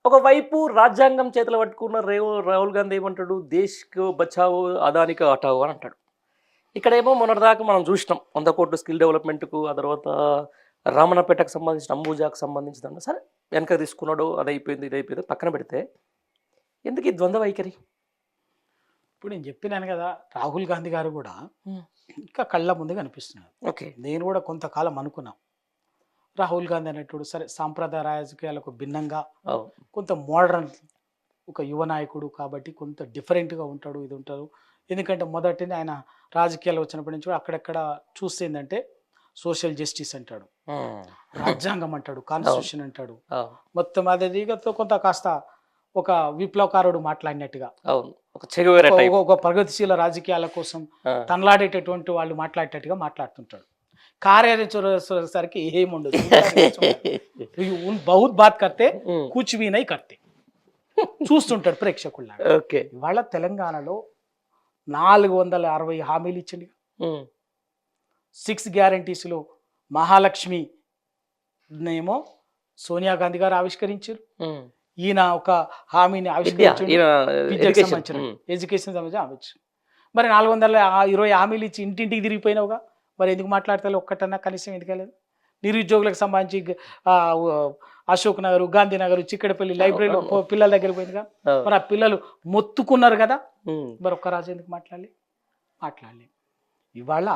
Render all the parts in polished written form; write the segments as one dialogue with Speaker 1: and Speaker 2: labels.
Speaker 1: ఒకవైపు రాజ్యాంగం చేతులు పట్టుకున్న రాహుల్ గాంధీ ఏమంటాడు? దేశ్‌కో బచావో, అదానికో హటావో అని అంటాడు. ఇక్కడేమో మొన్నటిదాకా మనం చూసినాం. 100,00,00,000 స్కిల్ డెవలప్‌మెంట్‌కు, ఆ తర్వాత రామన్నపేటకు సంబంధించిన, అంబుజాకు సంబంధించిందన్న సరే వెనక్కి తీసుకున్నాడు. అదయిపోయింది, ఇదయిపోయింది పక్కన పెడితే ఎందుకు ఈ ద్వంద్వ వైఖరి?
Speaker 2: ఇప్పుడు నేను చెప్పినాను కదా, రాహుల్ గాంధీ గారు కూడా
Speaker 1: హ్మ్.
Speaker 2: ఇంకా కళ్ళ ముందు కనిపిస్తున్నారు.
Speaker 1: ఓకే.
Speaker 2: నేను కూడా కొంతకాలం అనుకున్నా, రాహుల్ గాంధీ అనేటోడు సరే సాంప్రదాయ రాజకీయాలకు భిన్నంగా
Speaker 1: అవును.
Speaker 2: కొంత మోడర్న్ ఒక యువ నాయకుడు కాబట్టి కొంత డిఫరెంట్గా ఉంటాడు, ఇది ఉంటాడు. ఎందుకంటే మొదటిని ఆయన రాజకీయాలు వచ్చినప్పటి నుంచి కూడా అక్కడక్కడ చూస్తే ఏంటంటే సోషల్ జస్టిస్ అంటాడు,
Speaker 1: హ్మ్.
Speaker 2: రాజ్యాంగం అంటాడు, కాన్స్టిట్యూషన్ అంటాడు,
Speaker 1: అవును.
Speaker 2: మొత్తం అదే దిగతో కొంత కాస్త ఒక విప్లవకారుడు మాట్లాడినట్టుగా,
Speaker 1: అవును. ఒక చెగువేరా
Speaker 2: ఒక
Speaker 1: టైప్.
Speaker 2: ఒక ప్రగతిశీల రాజకీయాల కోసం
Speaker 1: ఆ!
Speaker 2: తనలాడేటటువంటి వాళ్ళు మాట్లాడేటట్టుగా మాట్లాడుతుంటాడు. కార్యాచరించేసరికి ఏముండదు. బహుత్ బాత్ కర్తే
Speaker 1: హ్మ్.
Speaker 2: కూచ్ భీ నహీ కర్తే చూస్తుంటాడు ప్రేక్షకుల్లాగా.
Speaker 1: ఓకే.
Speaker 2: ఇవాళ తెలంగాణలో 460 హామీలు ఇచ్చింది.
Speaker 1: హ్మ్.
Speaker 2: 6 గ్యారంటీస్లో మహాలక్ష్మి ఏమో సోనియా గాంధీ గారు ఆవిష్కరించారు.
Speaker 1: హ్మ్.
Speaker 2: ఈయన ఒక హామీని
Speaker 1: విద్య
Speaker 2: ఆవిష్కరించాడు,
Speaker 1: ఈయన
Speaker 2: విద్యకు
Speaker 1: ఎడ్యుకేషన్.
Speaker 2: సంబంధించిన
Speaker 1: హ్మ్.
Speaker 2: ఎడ్యుకేషన్ సంబంధించిన ఆవిష్కరణ. మరి 420 హామీలు ఇచ్చి ఇంటింటికి తిరిగిపోయినావుగా, మరి ఎందుకు మాట్లాడతావు? ఒక్కటన్నా కనీసం ఎందుకలేదు? నిరుద్యోగులకు సంబంధించి అశోక్ నగర్, గాంధీనగర్, చిక్కడపల్లి లైబ్రరీలో
Speaker 1: అవును.
Speaker 2: పిల్లల దగ్గర పోయిందిగా.
Speaker 1: అవును.
Speaker 2: మరి ఆ పిల్లలు మొత్తుకున్నారు కదా,
Speaker 1: హ్మ్.
Speaker 2: మరి ఒక్క రాజు ఎందుకు మాట్లాడలే. ఇవాళ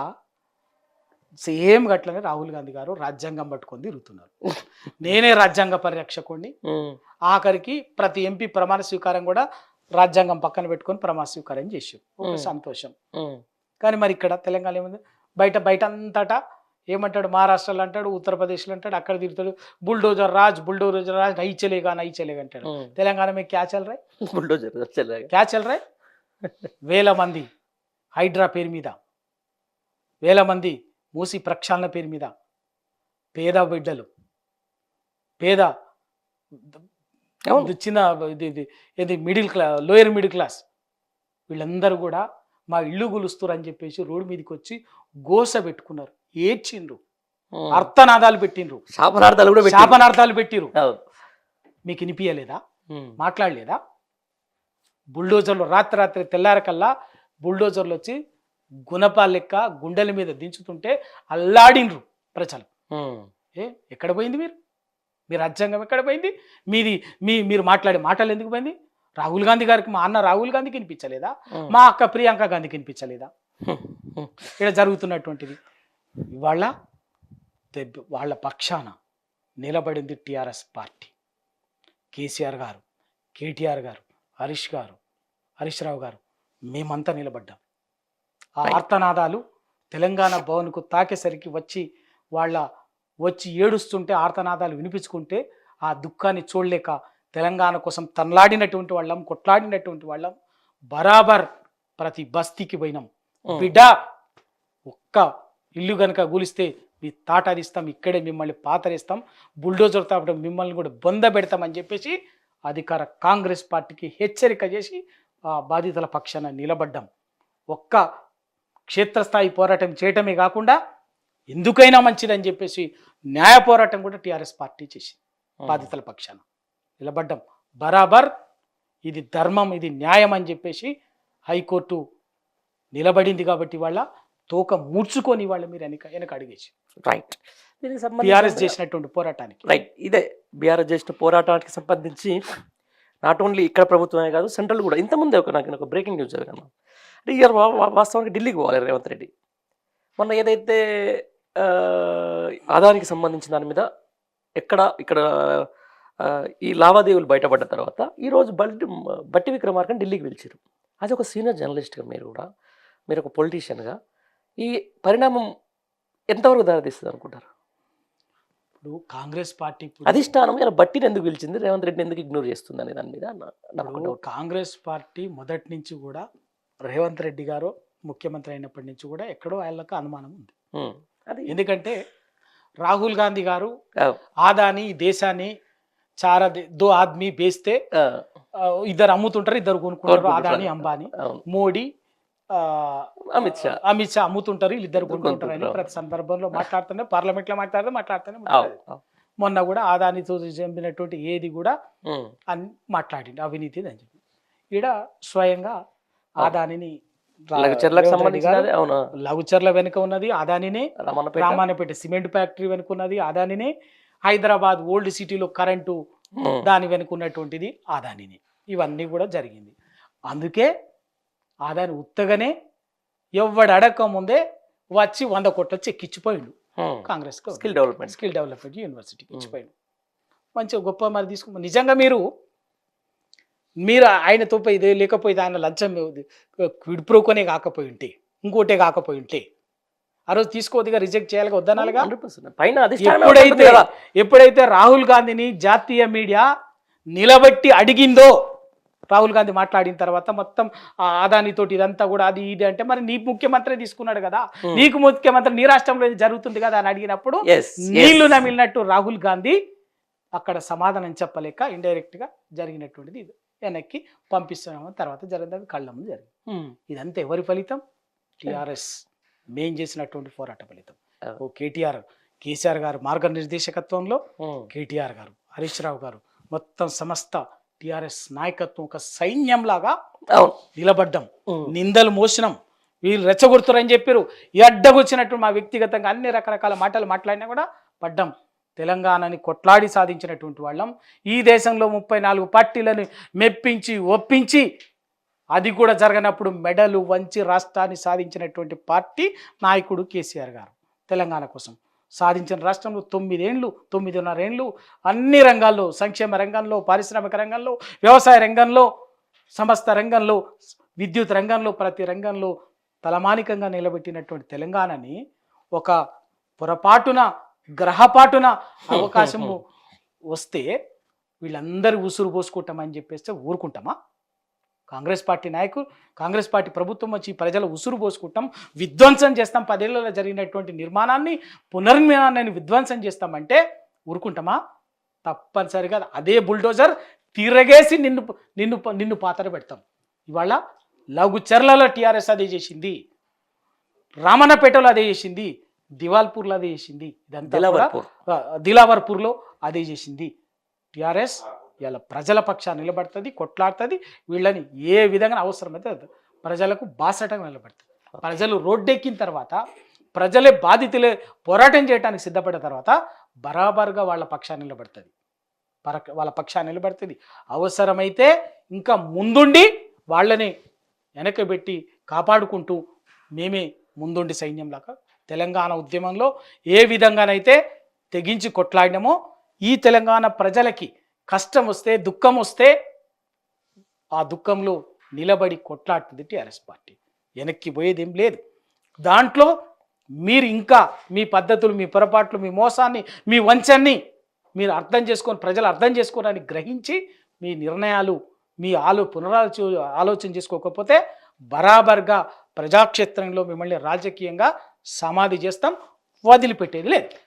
Speaker 2: సేమ్ గట్లనే రాహుల్ గాంధీ గారు రాజ్యాంగం పట్టుకొని తిరుగుతున్నారు. నేనే రాజ్యాంగ పరిరక్షకుడిని,
Speaker 1: హ్మ్.
Speaker 2: ఆఖరికి ప్రతి ఎంపీ ప్రమాణ స్వీకారం కూడా రాజ్యాంగం పక్కన పెట్టుకొని ప్రమాణ స్వీకారం చేసారు. ఒక సంతోషం.
Speaker 1: హ్మ్.
Speaker 2: కానీ మరి ఇక్కడ తెలంగాణ ఏముంది? బయట అంతటా ఏమంటాడు? మహారాష్ట్రలో అంటాడు, ఉత్తరప్రదేశ్లో అంటాడు, అక్కడ తిరుగుతాడు, బుల్డోజర్ రాజ్ నహీ చలేగా అంటాడు.
Speaker 1: హ్మ్.
Speaker 2: తెలంగాణ में क्या चल रहा है?
Speaker 1: బుల్డోజర్ చల్లగా.
Speaker 2: क्या चल रहा है? వేల మంది హైడ్రా పేరు మీద, వేల మంది మూసి ప్రక్షాళన పేరు మీద, పేద బిడ్డలు, పేద
Speaker 1: అవును.
Speaker 2: చిన్న ఇది లోయర్ మిడిల్ క్లాస్ వీళ్ళందరూ కూడా మా ఇల్లు గులుస్తురు అని చెప్పేసి రోడ్డు మీదకి వచ్చి గోస పెట్టుకున్నారు, ఏడ్చిండ్రు,
Speaker 1: హ్మ్.
Speaker 2: అర్థనాదాలు పెట్టిండ్రు,
Speaker 1: శాపనార్థాలు కూడా పెట్టిండు.
Speaker 2: శాపనార్థాలు పెట్టిరు.
Speaker 1: అవును.
Speaker 2: మీకు వినిపించలేదా?
Speaker 1: హ్మ్.
Speaker 2: మాట్లాడలేదా? బుల్డోజర్లు రాత్రి తెల్లారకల్లా బుల్డోజర్లు వచ్చి గుణపాల లెక్క గుండెల మీద దించుతుంటే అల్లాడిండ్రు ప్రజలు.
Speaker 1: హ్మ్.
Speaker 2: ఎక్కడ పోయింది మీ రాజ్యాంగం ఎక్కడ పోయింది? మీరు మాట్లాడే మాటలు ఎందుకు పోయింది? రాహుల్ గాంధీ గారికి, మా అన్న రాహుల్ గాంధీకి వినిపించలేదా? మా అక్క ప్రియాంక గాంధీకి వినిపించలేదా? ఇక్కడ జరుగుతున్నటువంటిది. ఇవాళ వాళ్ళ పక్షాన నిలబడింది టిఆర్ఎస్ పార్టీ. కేసీఆర్ గారు, కేటీఆర్ గారు, హరీష్ రావు గారు, మేమంతా నిలబడ్డాం. ఆ ఆర్తనాదాలు తెలంగాణ భవన్కు తాకేసరికి వచ్చి ఏడుస్తుంటే, ఆర్తనాదాలు వినిపించుకుంటే ఆ దుఃఖాన్ని చూడలేక తెలంగాణ కోసం తనలాడినటువంటి వాళ్ళం, కొట్లాడినటువంటి వాళ్ళం, బరాబర్ ప్రతి బస్తీకి పోయినాం. బిడ్డ ఒక్క ఇల్లు కనుక కూలిస్తే మీ తాటదిస్తాం, ఇక్కడే మిమ్మల్ని పాతరేస్తాం, బుల్డోజర్ తాపడం మిమ్మల్ని కూడా బొంద పెడతామని చెప్పేసి అధికార కాంగ్రెస్ పార్టీకి హెచ్చరిక చేసి ఆ బాధితుల పక్షాన నిలబడ్డాం. ఒక్క క్షేత్రస్థాయి పోరాటం చేయటమే కాకుండా ఎందుకైనా మంచిదని చెప్పేసి న్యాయ పోరాటం కూడా టీఆర్ఎస్ పార్టీ చేసి బాధితుల పక్షాన నిలబడ్డాం. బరాబర్ ఇది ధర్మం, ఇది న్యాయం అని చెప్పేసి హైకోర్టు నిలబడింది. కాబట్టి వాళ్ళ తోక ముడుచుకొని వాళ్ళ మీరు వెనక అడిగేసి
Speaker 1: రైట్. దీనికి సంబంధించి
Speaker 2: టీఆర్ఎస్ చేసినటువంటి పోరాటానికి
Speaker 1: రైట్ ఇదే బీఆర్ఎస్ చేసిన పోరాటానికి సంబంధించి నాట్ ఓన్లీ ఇక్కడ ప్రభుత్వమే కాదు, సెంట్రల్ కూడా. ఇంతకుముందే నాకు ఒక బ్రేకింగ్ న్యూస్ జరిగాను. అంటే ఇయర్ వాస్తవానికి ఢిల్లీకి పోవాలి రేవంత్ రెడ్డి. మొన్న ఏదైతే ఆదానికి సంబంధించిన దాని మీద ఇక్కడ ఈ లావాదేవీలు బయటపడ్డ తర్వాత ఈరోజు బట్టి విక్రమార్కని ఢిల్లీకి పిలిచారు. అది ఒక సీనియర్ జర్నలిస్ట్గా మీరు ఒక పొలిటీషియన్గా ఈ పరిణామం ఎంతవరకు దారితీస్తుంది అనుకుంటారు?
Speaker 2: ఇప్పుడు కాంగ్రెస్ పార్టీ
Speaker 1: అధిష్టానం ఇలా బట్టిని ఎందుకు పిలిచింది, రేవంత్ రెడ్డిని ఎందుకు ఇగ్నోర్ చేస్తుంది అనే దాని మీద
Speaker 2: కాంగ్రెస్ పార్టీ మొదటి నుంచి కూడా రేవంత్ రెడ్డి గారు ముఖ్యమంత్రి అయినప్పటి నుంచి కూడా ఎక్కడో ఆయనకు అనుమానం ఉంది. ఎందుకంటే రాహుల్ గాంధీ గారు ఆదాని దేశాన్ని చారా దో ఆద్మీ బేస్తే ఇద్దరు అమ్ముతుంటారు, ఇద్దరు కొనుక్కుంటారు, ఆదాని అంబానీ. మోడీ అమిత్ షా అమ్ముతుంటారు, వీళ్ళిద్దరు కొనుక్కుంటారు అని ప్రతి సందర్భంలో మాట్లాడుతూనే, పార్లమెంట్లో మాట్లాడుతూనే మొన్న కూడా ఆదానితో చెందినటువంటి ఏది కూడా
Speaker 1: ఉమ్.
Speaker 2: అని మాట్లాడిండు అవినీతి అని చెప్పి ఈడ స్వయంగా ఆదానిని
Speaker 1: లగచర్లకు
Speaker 2: రేవంత్ రెడ్డి
Speaker 1: సంబంధించిన
Speaker 2: గారు
Speaker 1: అవునా
Speaker 2: లఘుచర్ల వెనుక ఉన్నది ఆదానినే,
Speaker 1: రమణపేట
Speaker 2: రామానపేట సిమెంట్ ఫ్యాక్టరీ వెనుక ఉన్నది ఆదానినే, హైదరాబాద్ ఓల్డ్ సిటీలో కరెంటు
Speaker 1: ఉమ్.
Speaker 2: దాని వెనుక ఉన్నటువంటిది ఆదానినే. ఇవన్నీ కూడా జరిగింది. అందుకే ఆదాని ఉత్తగానే ఎవ్వడు అడక్క ముందే వచ్చి 100 కోట్ల చెక్ ఇచ్చిపోయిండు
Speaker 1: um.
Speaker 2: Congress
Speaker 1: skill development
Speaker 2: skill development యూనివర్సిటీకి ఇచ్చిపోయిండు. మంచిగా గొప్ప మరి తీసుకుని నిజంగా మీరు ఆయనతో ఇదే లేకపోతే ఆయన లంచం విడిపోకొనే కాకపోయి ఉంటే ఇంకోటే కాకపోయి ఉంటే ఆ రోజు తీసుకోదిగా రిజెక్ట్ చేయాలిగా వద్దనాలిగా.
Speaker 1: 100% పైన అధిష్టానం
Speaker 2: ఎప్పుడైతే రాహుల్ గాంధీని జాతీయ మీడియా నిలబెట్టి అడిగిందో, రాహుల్ గాంధీ మాట్లాడిన తర్వాత మొత్తం ఆదానితోటి ఇదంతా కూడా అది ఇది అంటే మరి నీ ముఖ్యమంత్రి తీసుకున్నాడు కదా, నీకు ముఖ్యమంత్రి నీ రాష్ట్రంలో ఇది జరుగుతుంది కదా అని అడిగినప్పుడు నీళ్లు నమిలినట్టు రాహుల్ గాంధీ అక్కడ సమాధానం చెప్పలేక ఇండైరెక్ట్ గా జరిగినటువంటిది ఇది వెనక్కి పంపిస్తున్నాము. తర్వాత జరిగింది కళ్ళ ముందు జరిగింది. ఇదంతా ఎవరి ఫలితం? టిఆర్ఎస్ మేం చేసినటువంటి పోరాట ఫలితం. ఓ కేసీఆర్ గారు మార్గనిర్దేశకత్వంలో కేటీఆర్ గారు, హరీష్ రావు గారు మొత్తం సమస్త టిఆర్ఎస్ నాయకత్వం ఒక సైన్యంలాగా నిలబడ్డం, నిందలు మోసినాం, వీళ్ళు రెచ్చగొడుతారని చెప్పారు, అడ్డగొచ్చినట్టు మా వ్యక్తిగతంగా అన్ని రకరకాల మాటలు మాట్లాడినా కూడా పడ్డం. తెలంగాణని కొట్లాడి సాధించినటువంటి వాళ్ళం. ఈ దేశంలో 34 పార్టీలను మెప్పించి ఒప్పించి అది కూడా జరగనప్పుడు మెడలు వంచి రాష్ట్రాన్ని సాధించినటువంటి పార్టీ నాయకుడు కేసీఆర్ గారు. తెలంగాణ కోసం సాధించిన రాష్ట్రంలో 9.5 ఏళ్ళు అన్ని రంగాల్లో, సంక్షేమ రంగంలో, పారిశ్రామిక రంగంలో, వ్యవసాయ రంగంలో, సమస్త రంగంలో, విద్యుత్ రంగంలో, ప్రతి రంగంలో తలమానికంగా నిలబెట్టినటువంటి తెలంగాణని ఒక పొరపాటున గ్రహపాటున అవకాశం వస్తే వీళ్ళందరూ ఉసురు పోసుకుంటామని చెప్పేస్తే ఊరుకుంటామా? కాంగ్రెస్ పార్టీ నాయకులు, కాంగ్రెస్ పార్టీ ప్రభుత్వం వచ్చి ప్రజల ఉసురు పోసుకుంటాం, విధ్వంసం చేస్తాం, 10 ఏళ్లలో జరిగినటువంటి నిర్మాణాన్ని పునర్నిర్మాణాన్ని విధ్వంసం చేస్తామంటే ఊరుకుంటామా? తప్పనిసరిగా అదే బుల్డోజర్ తిరగేసి నిన్ను పాతర పెడతాం. ఇవాళ లఘుచర్లలో టీఆర్ఎస్ అదే చేసింది, రామన్నపేటలో అదే చేసింది, దివాల్పూర్లో అదే చేసింది, ఇదంతా దిలావర్పూర్లో అదే చేసింది. టిఆర్ఎస్ ఇలా ప్రజల పక్షాన్ని నిలబడుతుంది, కొట్లాడుతుంది. వీళ్ళని ఏ విధంగా అవసరమైతే ప్రజలకు బాసటం నిలబడుతుంది. ప్రజలు రోడ్డెక్కిన తర్వాత, ప్రజలే బాధితులే పోరాటం చేయడానికి సిద్ధపడిన తర్వాత బరాబరుగా వాళ్ళ పక్షాన్ని నిలబడుతుంది. అవసరమైతే ఇంకా ముందుండి వాళ్ళని వెనకబెట్టి కాపాడుకుంటూ మేమే ముందుండి సైన్యంలాగా తెలంగాణ ఉద్యమంలో ఏ విధంగానైతే తెగించి కొట్లాడినామో, ఈ తెలంగాణ ప్రజలకి కష్టం వస్తే, దుఃఖం వస్తే ఆ దుఃఖంలో నిలబడి కొట్లాడుతుంది టీఆర్ఎస్ పార్టీ. వెనక్కి పోయేది ఏం లేదు. దాంట్లో మీరు ఇంకా మీ పద్ధతులు, మీ పొరపాట్లు, మీ మోసాన్ని, మీ వంచాన్ని మీరు అర్థం చేసుకొని, ప్రజలు అర్థం చేసుకోవడానికి గ్రహించి మీ నిర్ణయాలు, మీ ఆలోచన చేసుకోకపోతే బరాబర్గా ప్రజాక్షేత్రంలో మిమ్మల్ని రాజకీయంగా సమాధి చేస్తాం, వదిలిపెట్టేది లేదు.